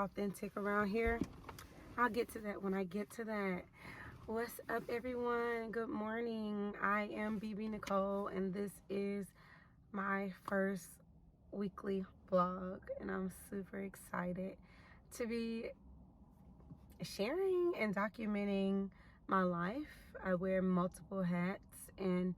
authentic around here. I'll get to that when I get to that. What's up, everyone? Good morning. I am BB Nicole, and this is my first weekly vlog, and I'm super excited to be sharing and documenting my life. I wear multiple hats, and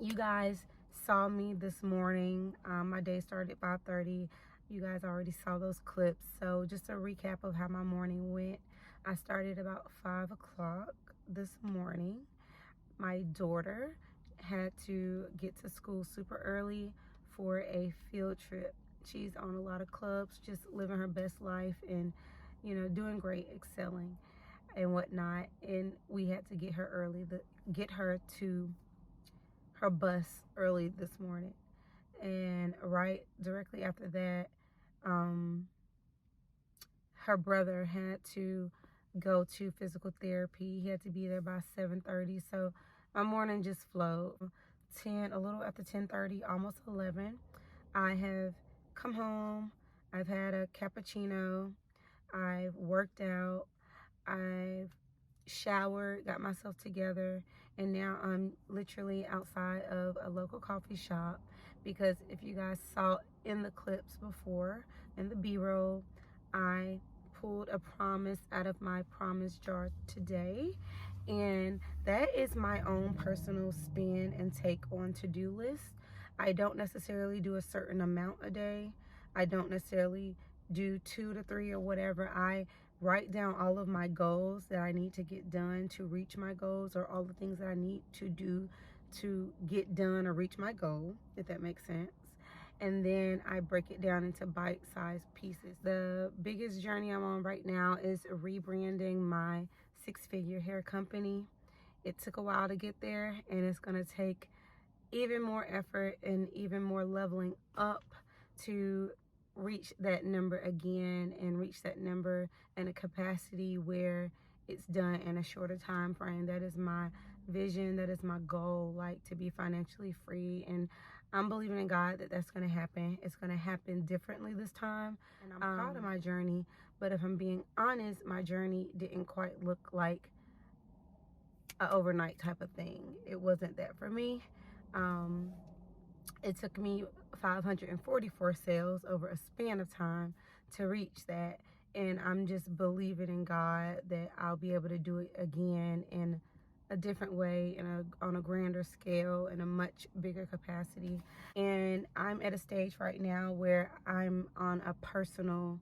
you guys saw me this morning. My day started at 5:30. You guys already saw those clips. So just a recap of how my morning went. I started about 5 o'clock this morning. My daughter had to get to school super early for a field trip. She's on a lot of clubs, just living her best life and, you know, doing great, excelling and whatnot. And we had to get her early, get her to her bus early this morning. And directly after that, her brother had to go to physical therapy. He had to be there by 7:30. So my morning just flowed. A little after 10:30, almost 11. I have come home. I've had a cappuccino. I've worked out. I've showered, got myself together, and now I'm literally outside of a local coffee shop because if you guys saw in the clips before, in the B-roll, I pulled a promise out of my promise jar today, and that is my own personal spin and take on to-do list. I don't necessarily do a certain amount a day. I don't necessarily do 2 to 3 or whatever. I write down all of my goals that I need to get done to reach my goals, or all the things that I need to do to get done or reach my goal, if that makes sense. And then I break it down into bite-sized pieces. The biggest journey I'm on right now is rebranding my 6-figure hair company. It took a while to get there, and it's gonna take even more effort and even more leveling up to reach that number again, and reach that number in a capacity where it's done in a shorter time frame. That is my vision. That is my goal, like to be financially free. And I'm believing in God that that's going to happen. It's going to happen differently this time. And I'm proud of my journey. But if I'm being honest, my journey didn't quite look like an overnight type of thing. It wasn't that for me. It took me 544 sales over a span of time to reach that. And I'm just believing in God that I'll be able to do it again in a different way, on a grander scale, in a much bigger capacity. And I'm at a stage right now where I'm on a personal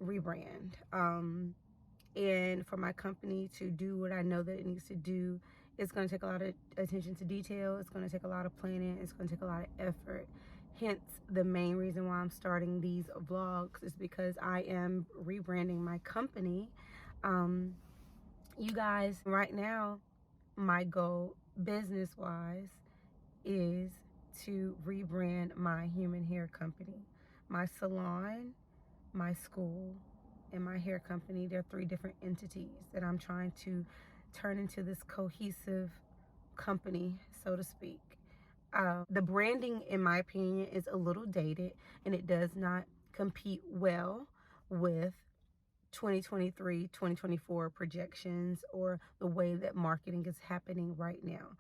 rebrand. And for my company to do what I know that it needs to do, it's going to take a lot of attention to detail. It's going to take a lot of planning. It's going to take a lot of effort. Hence, the main reason why I'm starting these vlogs is because I am rebranding my company. You guys, right now, my goal, business-wise, is to rebrand my human hair company. My salon, my school, and my hair company. They're 3 different entities that I'm trying to turn into this cohesive company, so to speak. The branding, in my opinion, is a little dated, and it does not compete well with 2023, 2024 projections, or the way that marketing is happening right now.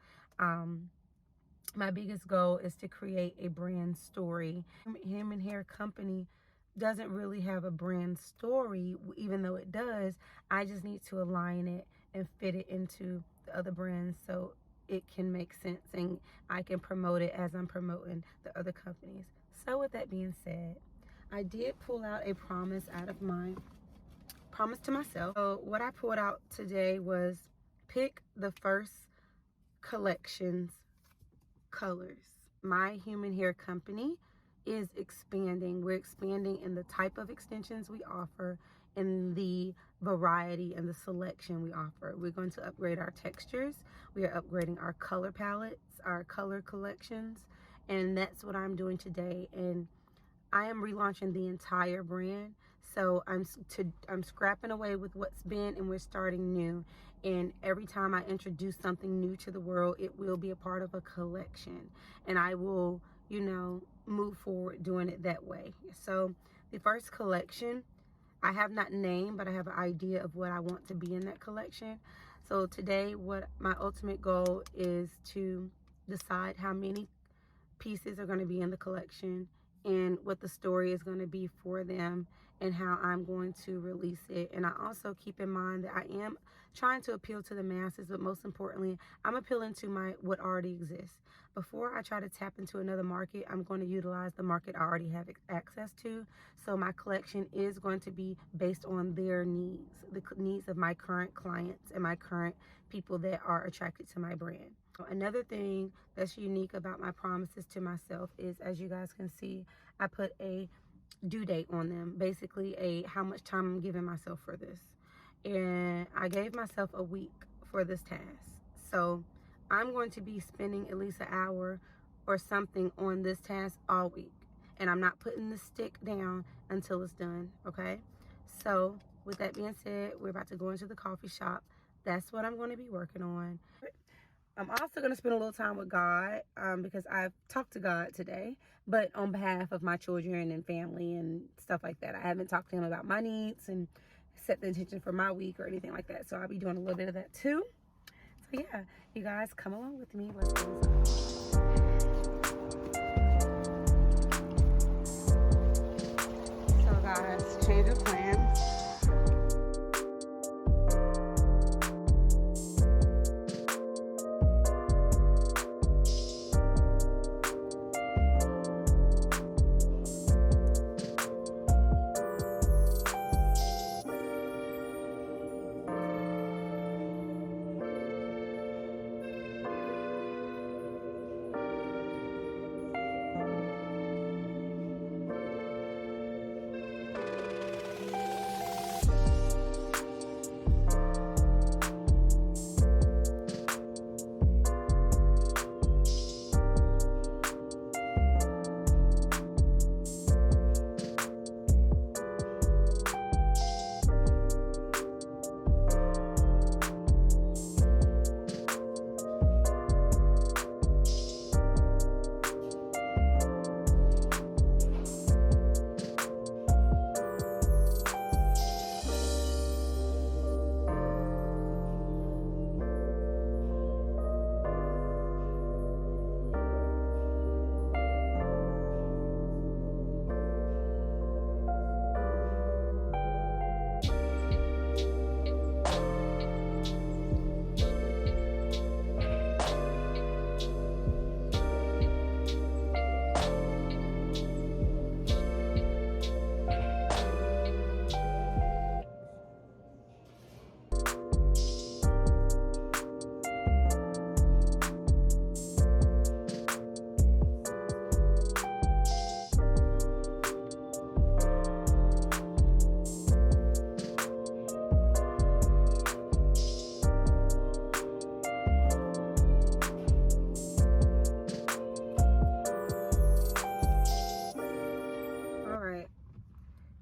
My biggest goal is to create a brand story. Human hair company doesn't really have a brand story, even though it does. I just need to align it and fit it into the other brands so it can make sense and I can promote it as I'm promoting the other companies. So with that being said, I did pull out a promise out of my promise to myself. So what I pulled out today was pick the first collection's colors. My human hair company is expanding. We're expanding in the type of extensions we offer, in the variety and the selection we offer. We're going to upgrade our textures. We are upgrading our color palettes, our color collections, and that's what I'm doing today. And I am relaunching the entire brand. So I'm scrapping away with what's been, and we're starting new. And every time I introduce something new to the world, it will be a part of a collection. And I will, you know, move forward doing it that way. So the first collection, I have not named, but I have an idea of what I want to be in that collection. So today, what my ultimate goal is to decide how many pieces are going to be in the collection and what the story is going to be for them and how I'm going to release it. And I also keep in mind that I am trying to appeal to the masses, but most importantly, I'm appealing to what already exists. Before I try to tap into another market, I'm going to utilize the market I already have access to. So my collection is going to be based on their needs, the needs of my current clients and my current people that are attracted to my brand. Another thing that's unique about my promises to myself is, as you guys can see, I put a due date on them, basically how much time I'm giving myself for this. And I gave myself a week for this task. So I'm going to be spending at least an hour or something on this task all week. And I'm not putting the stick down until it's done, okay? So with that being said, we're about to go into the coffee shop. That's what I'm going to be working on. I'm also going to spend a little time with God because I've talked to God today, but on behalf of my children and family and stuff like that. I haven't talked to him about my needs and set the intention for my week or anything like that. So I'll be doing a little bit of that too. So yeah, you guys come along with me. Let's go. So guys, change of plans.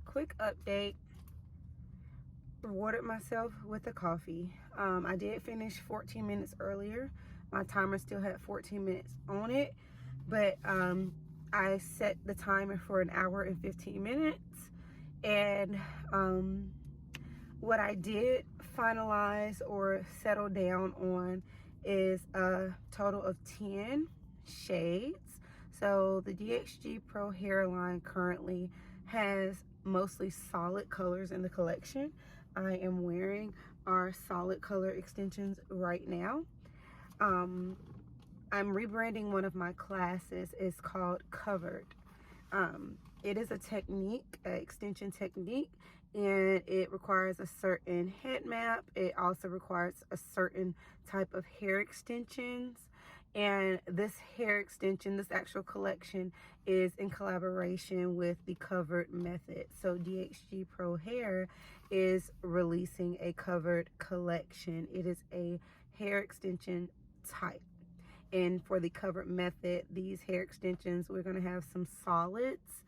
Quick update. Rewarded myself with a coffee. I did finish 14 minutes earlier. My timer still had 14 minutes on it, but I set the timer for an hour and 15 minutes. And what I did finalize or settle down on is a total of 10 shades. So the DXG Pro hairline currently has mostly solid colors in the collection. I am wearing our solid color extensions right now. I'm rebranding one of my classes. It's called Covered. It is a technique, an extension technique, and it requires a certain head map. It also requires a certain type of hair extensions. And this hair extension, this actual collection, is in collaboration with the Covered method. So DXG Pro Hair is releasing a Covered collection. It is a hair extension type. And for the Covered method, these hair extensions, we're going to have some solids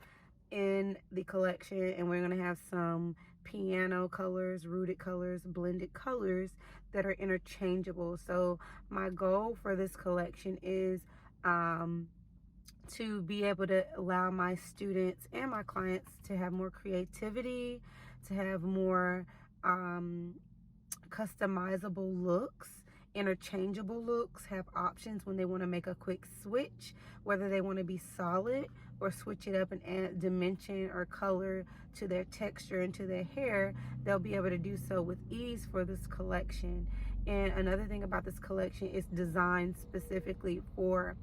in the collection, and we're going to have some piano colors, rooted colors, blended colors that are interchangeable. So my goal for this collection is to be able to allow my students and my clients to have more creativity, to have more customizable looks, interchangeable looks, have options when they want to make a quick switch, whether they want to be solid or switch it up and add dimension or color to their texture and to their hair. They'll be able to do so with ease for this collection. And another thing about this collection is designed specifically for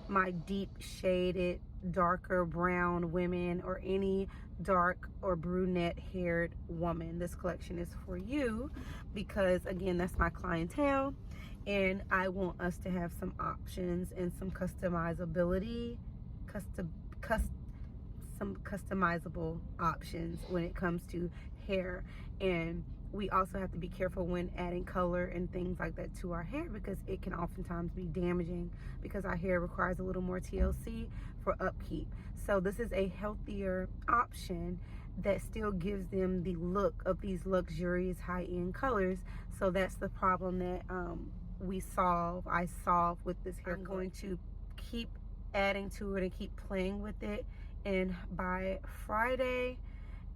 my deep shaded, darker brown women, or any dark or brunette haired woman. This collection is for you because, again, that's my clientele, and I want us to have some options and some customizability, some customizable options when it comes to hair. And we also have to be careful when adding color and things like that to our hair, because it can oftentimes be damaging, because our hair requires a little more TLC for upkeep. So this is a healthier option that still gives them the look of these luxurious high-end colors. So that's the problem that I solve with this hair. I'm going to keep adding to it and keep playing with it, and by Friday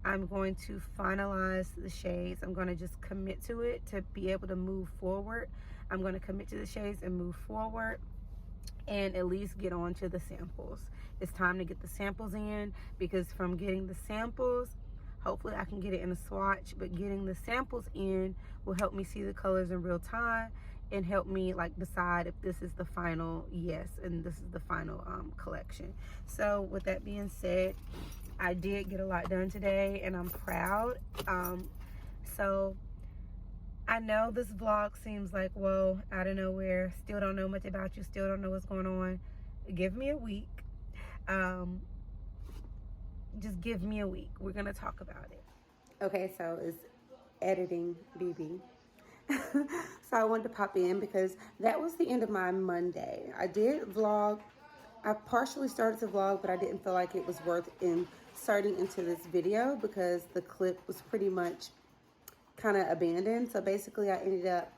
I'm going to finalize the shades. I'm going to just commit to it to be able to move forward. I'm going to commit to the shades and move forward, and at least get on to the samples. It's time to get the samples in, because from getting the samples, hopefully I can get it in a swatch, but getting the samples in will help me see the colors in real time and help me like decide if this is the final and this is the final collection. So with that being said, I did get a lot done today and I'm proud. So I know this vlog seems like, whoa, out of nowhere, still don't know much about you, still don't know what's going on. Give me a week. Just give me a week. We're gonna talk about it. Okay, so it's editing BB. So I wanted to pop in because that was the end of my Monday. I did vlog. I partially started to vlog, but I didn't feel like it was worth inserting into this video because the clip was pretty much kind of abandoned. So basically I ended up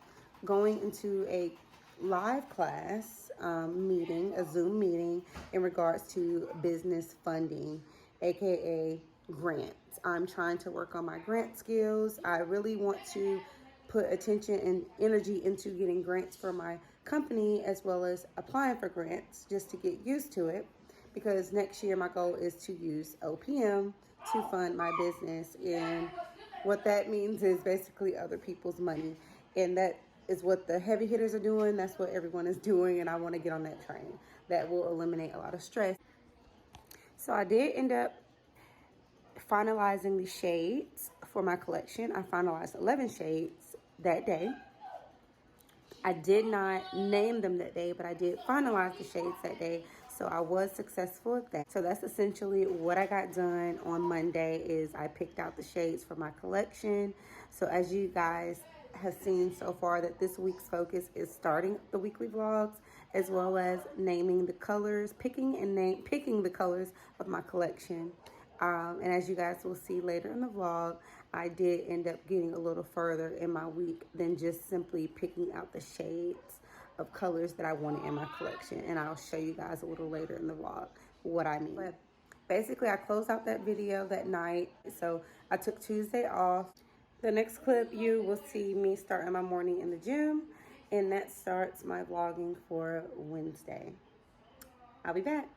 going into a live class meeting, a Zoom meeting, in regards to business funding, aka grants. I'm trying to work on my grant skills. I really want to put attention and energy into getting grants for my company, as well as applying for grants just to get used to it, because next year my goal is to use OPM to fund my business. And what that means is basically other people's money, and that is what the heavy hitters are doing. That's what everyone is doing, and I want to get on that train. That will eliminate a lot of stress. So I did end up finalizing the shades for my collection. I finalized 11 shades that day. I did not name them that day, but I did finalize the shades that day, so I was successful at that. So that's essentially what I got done on Monday. Is I picked out the shades for my collection. So as you guys have seen so far, that this week's focus is starting the weekly vlogs, as well as naming the colors, picking the colors of my collection. And as you guys will see later in the vlog, I did end up getting a little further in my week than just simply picking out the shades of colors that I wanted in my collection. And I'll show you guys a little later in the vlog what I mean. But basically, I closed out that video that night. So I took Tuesday off. The next clip, you will see me starting my morning in the gym. And that starts my vlogging for Wednesday. I'll be back.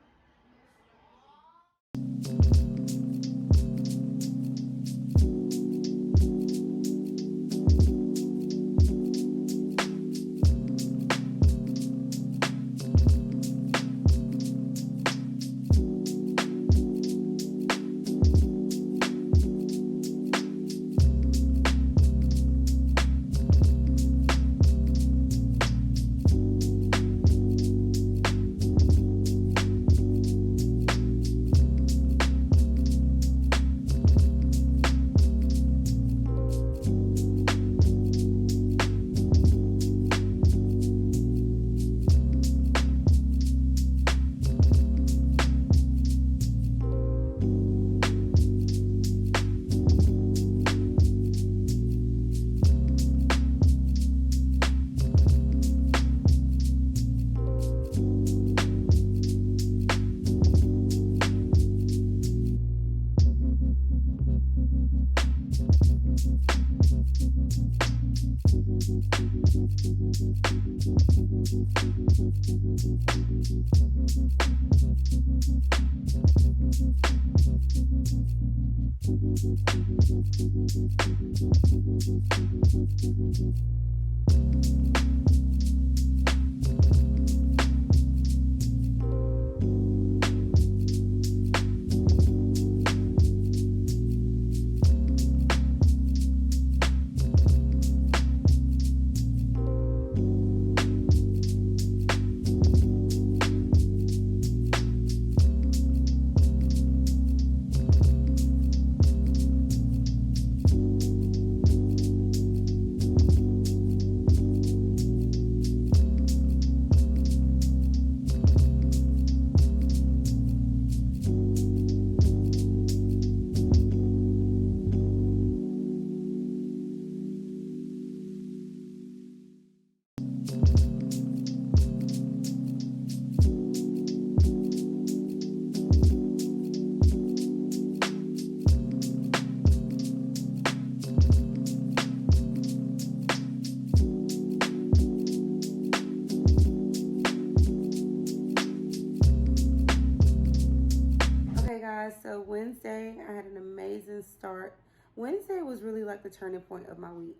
So Wednesday, I had an amazing start. Wednesday was really like the turning point of my week.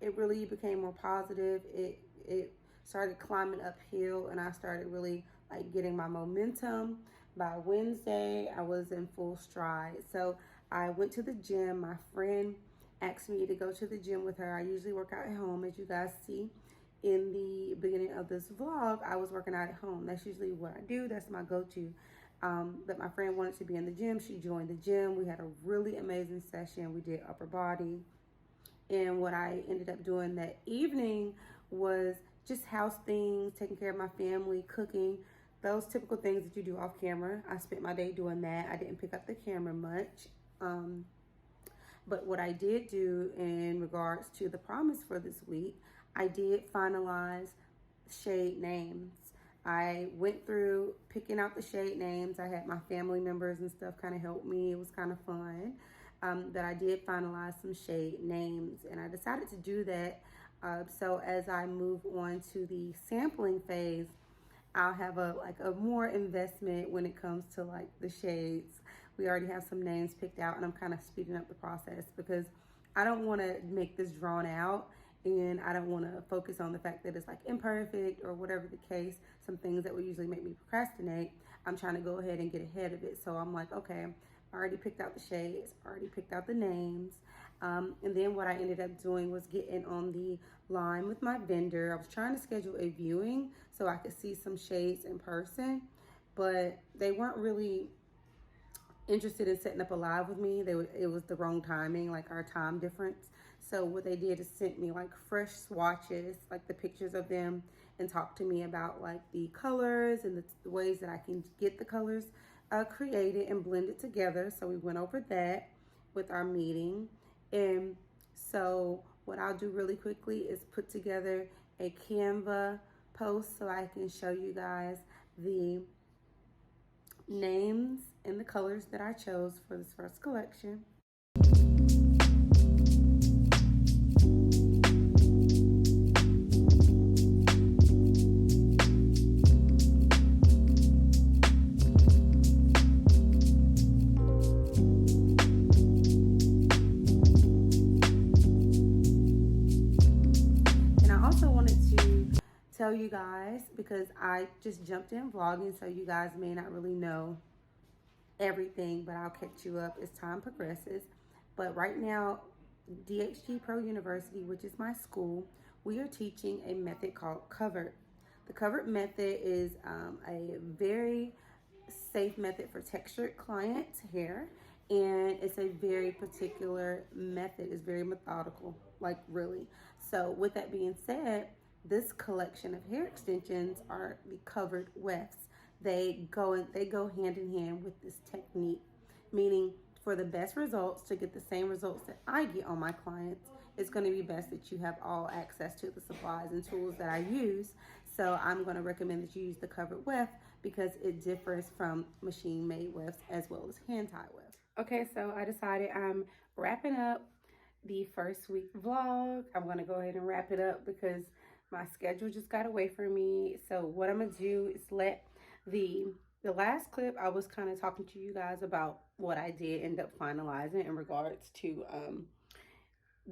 It really became more positive. It started climbing uphill, and I started really like getting my momentum. By Wednesday, I was in full stride. So I went to the gym. My friend asked me to go to the gym with her. I usually work out at home, as you guys see in the beginning of this vlog. I was working out at home. That's usually what I do. That's my go-to. But my friend wanted to be in the gym. She joined the gym. We had a really amazing session. We did upper body. And what I ended up doing that evening was just house things, taking care of my family, cooking, those typical things that you do off camera. I spent my day doing that. I didn't pick up the camera much. But what I did do in regards to the promise for this week, I did finalize shade names. I went through picking out the shade names. I had my family members and stuff kind of help me. It was kind of fun. That I did finalize some shade names, and I decided to do that. So as I move on to the sampling phase, I'll have a more investment when it comes to like the shades. We already have some names picked out, and I'm kind of speeding up the process because I don't want to make this drawn out, and I don't want to focus on the fact that it's like imperfect or whatever the case, some things that would usually make me procrastinate. I'm trying to go ahead and get ahead of it. So I'm like, okay, I already picked out the shades, already picked out the names. And then what I ended up doing was getting on the line with my vendor. I was trying to schedule a viewing so I could see some shades in person, but they weren't really interested in setting up a live with me. It was the wrong timing, like our time difference. So what they did is sent me like fresh swatches, like the pictures of them, and talk to me about like the colors and the ways that I can get the colors created and blended together. So we went over that with our meeting. And so what I'll do really quickly is put together a Canva post so I can show you guys the names and the colors that I chose for this first collection. Tell you guys, because I just jumped in vlogging, so you guys may not really know everything, but I'll catch you up as time progresses. But right now, DHG Pro University, which is my school, we are teaching a method called covered. The covered method is a very safe method for textured client hair, and it's a very particular method. It's very methodical, like really. So with that being said, this collection of hair extensions are the covered wefts. They go hand in hand with this technique, meaning for the best results, to get the same results that I get on my clients, it's going to be best that you have all access to the supplies and tools that I use. So I'm going to recommend that you use the covered weft because it differs from machine-made wefts as well as hand-tied wefts. Okay, so I decided I'm wrapping up the first week vlog. I'm going to go ahead and wrap it up because My schedule just got away from me. So what I'm gonna do is let the last clip, I was kind of talking to you guys about what I did end up finalizing in regards to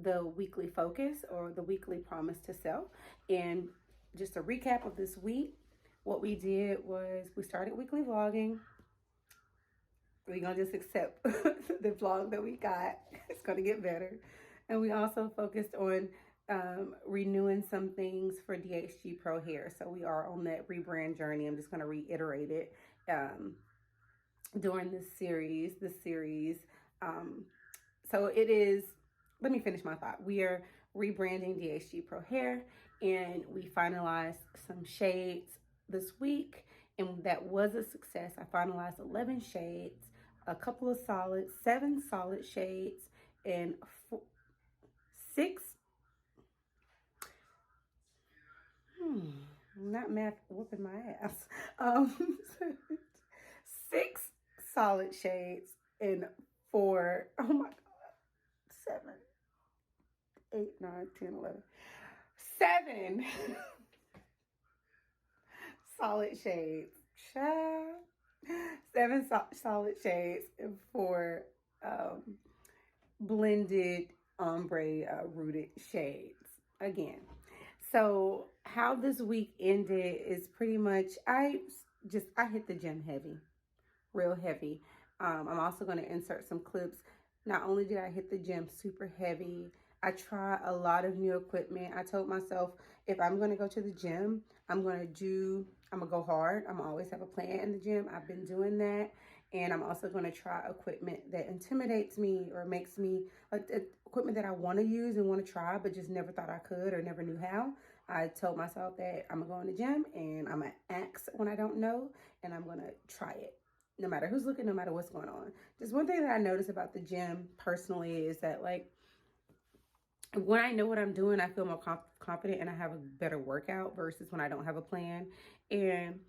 the weekly focus or the weekly promise to self. And just a recap of this week, what we did was we started weekly vlogging. We're gonna just accept the vlog that we got. It's gonna get better. And we also focused on renewing some things for DHG ProHair. So we are on that rebrand journey. I'm just gonna reiterate it during this series. So it is, let me finish my thought. We are rebranding DHG ProHair, and we finalized some shades this week, and that was a success. I finalized 11 shades, a couple of solids, 7 solid shades, and 6. Not math whooping my ass. 6 solid shades and 4, oh my God, 7, 8, 9, 10, 11, 7 solid shades. 7 solid shades and 4 blended ombre rooted shades again. So how this week ended is pretty much, I hit the gym heavy, real heavy. I'm also going to insert some clips. Not only did I hit the gym super heavy, I tried a lot of new equipment. I told myself, if I'm going to go to the gym, I'm going to go hard. I'm gonna always have a plan in the gym. I've been doing that. And I'm also going to try equipment that intimidates me or makes me, like equipment that I want to use and want to try, but just never thought I could or never knew how. I told myself that I'm going to go in the gym and I'm going to ask when I don't know, and I'm going to try it. No matter who's looking, no matter what's going on. Just one thing that I noticed about the gym personally is that, like, when I know what I'm doing, I feel more confident and I have a better workout versus when I don't have a plan. And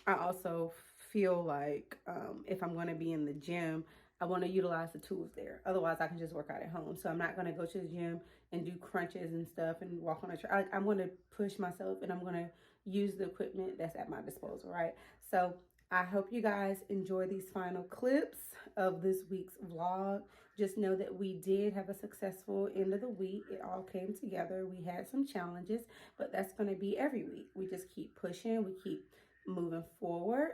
I also feel like if I'm going to be in the gym, I want to utilize the tools there. Otherwise, I can just work out at home. So I'm not going to go to the gym and do crunches and stuff and walk on a track. I'm going to push myself and I'm going to use the equipment that's at my disposal, right? So I hope you guys enjoy these final clips of this week's vlog. Just know that we did have a successful end of the week. It all came together. We had some challenges, but that's going to be every week. We just keep pushing. We keep moving forward.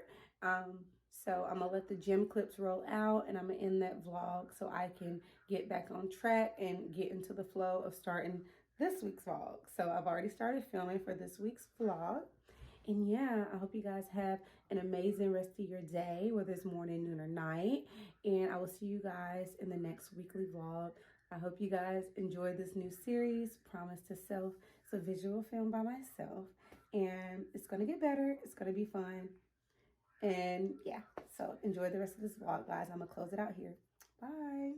So I'm going to let the gym clips roll out, and I'm going to end that vlog so I can get back on track and get into the flow of starting this week's vlog. So I've already started filming for this week's vlog. And yeah, I hope you guys have an amazing rest of your day, whether it's morning, noon, or night. And I will see you guys in the next weekly vlog. I hope you guys enjoy this new series, Promise to Self. It's a visual film by myself. And it's going to get better. It's going to be fun. And yeah, so enjoy the rest of this vlog, guys. I'm going to close it out here. Bye.